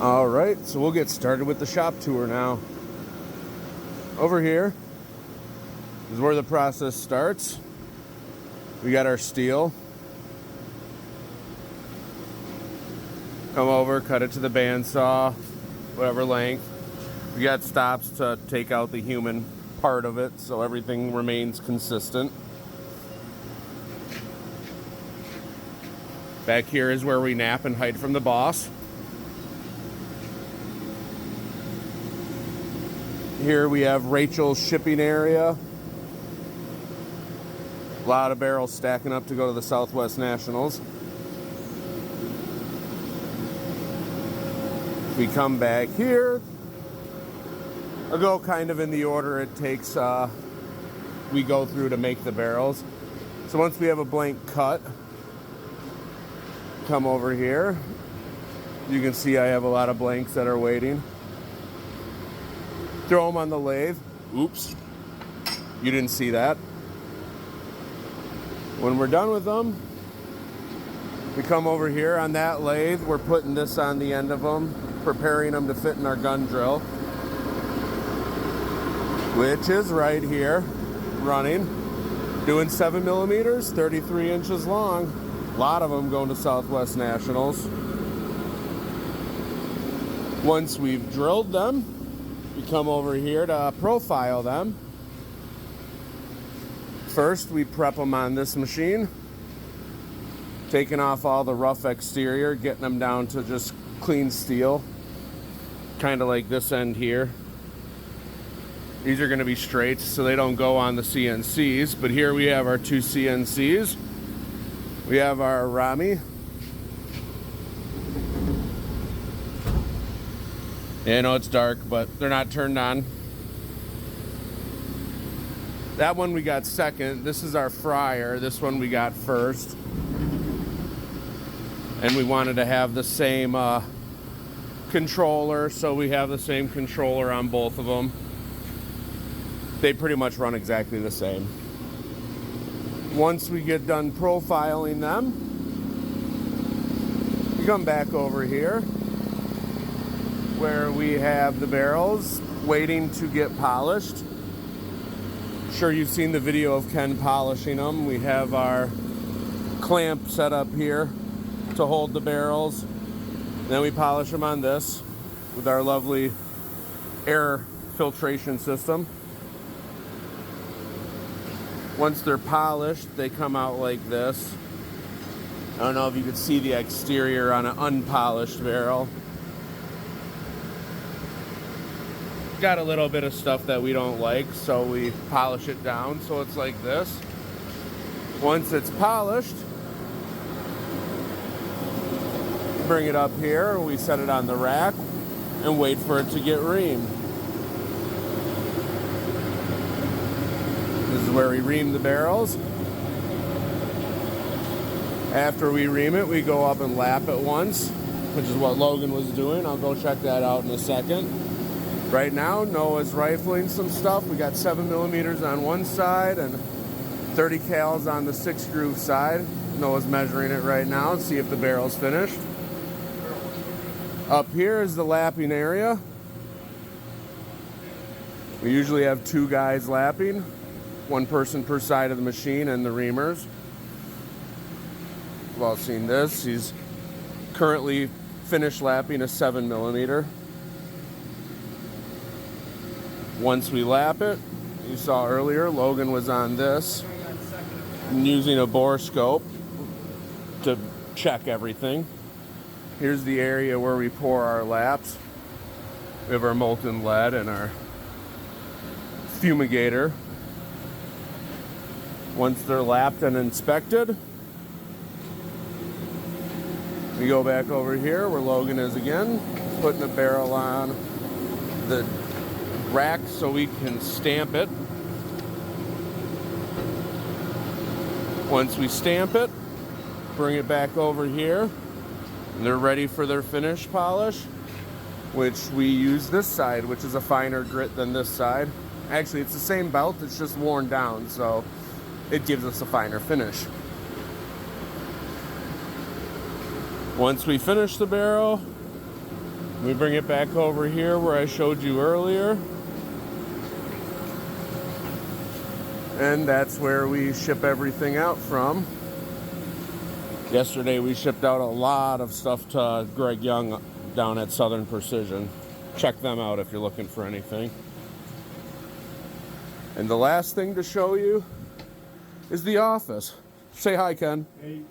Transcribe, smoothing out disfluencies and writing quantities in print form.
All right, so we'll get started with the shop tour now. Over here is where the process starts. We got our steel. Come over, cut it to the bandsaw, whatever length. We got stops to take out the human part of it so everything remains consistent. Back here is where we nap and hide from the boss. Here we have Rachel's shipping area. A lot of barrels stacking up to go to the Southwest Nationals. If we come back here, I'll go kind of in the order it takes we go through to make the barrels. So once we have a blank cut, come over here. You can see I have a lot of blanks that are waiting. Throw them on the lathe. Oops, you didn't see that. When we're done with them, we come over here on that lathe. We're putting this on the end of them, preparing them to fit in our gun drill, which is right here, running, doing 7 millimeters, 33 inches long. A lot of them going to Southwest Nationals. Once we've drilled them, we come over here to profile them. First, we prep them on this machine, taking off all the rough exterior, getting them down to just clean steel, kind of like this end here. These are going to be straights, so they don't go on the CNCs, but here we have our two CNCs. We have our Reaming. Yeah, I know it's dark, but they're not turned on. That one we got second. This is our fryer. This one we got first. And we wanted to have the same controller, so we have the same controller on both of them. They pretty much run exactly the same. Once we get done profiling them, we come back over here where we have the barrels waiting to get polished. Sure, you've seen the video of Ken polishing them. We have our clamp set up here to hold the barrels. Then we polish them on this with our lovely air filtration system. Once they're polished, they come out like this. I don't know if you can see the exterior on an unpolished barrel. Got a little bit of stuff that we don't like, so we polish it down so it's like this. Once it's polished, bring it up here, we set it on the rack and wait for it to get reamed. This is where we ream the barrels. After we ream it, we go up and lap it once, which is what Logan was doing. I'll go check that out in a second. Right now, Noah's rifling some stuff. We got 7 millimeters on one side and 30 cals on the 6 groove side. Noah's measuring it right now to see if the barrel's finished. Up here is the lapping area. We usually have 2 guys lapping, 1 person per side of the machine and the reamers. We've all seen this. He's currently finished lapping a 7 millimeter. Once we lap it, you saw earlier, Logan was on this using a bore scope to check everything. Here's the area where we pour our laps. We have our molten lead and our fumigator. Once they're lapped and inspected, we go back over here where Logan is again, putting the barrel on the rack so we can stamp it. Once we stamp it, bring it back over here, and they're ready for their finish polish, which we use this side, which is a finer grit than this side. Actually, it's the same belt, it's just worn down, so it gives us a finer finish. Once we finish the barrel, We bring it back over here where I showed you earlier. And that's where we ship everything out from. Yesterday we shipped out a lot of stuff to Greg Young down at Southern Precision. Check them out if you're looking for anything. And the last thing to show you is the office. Say hi, Ken. Hey,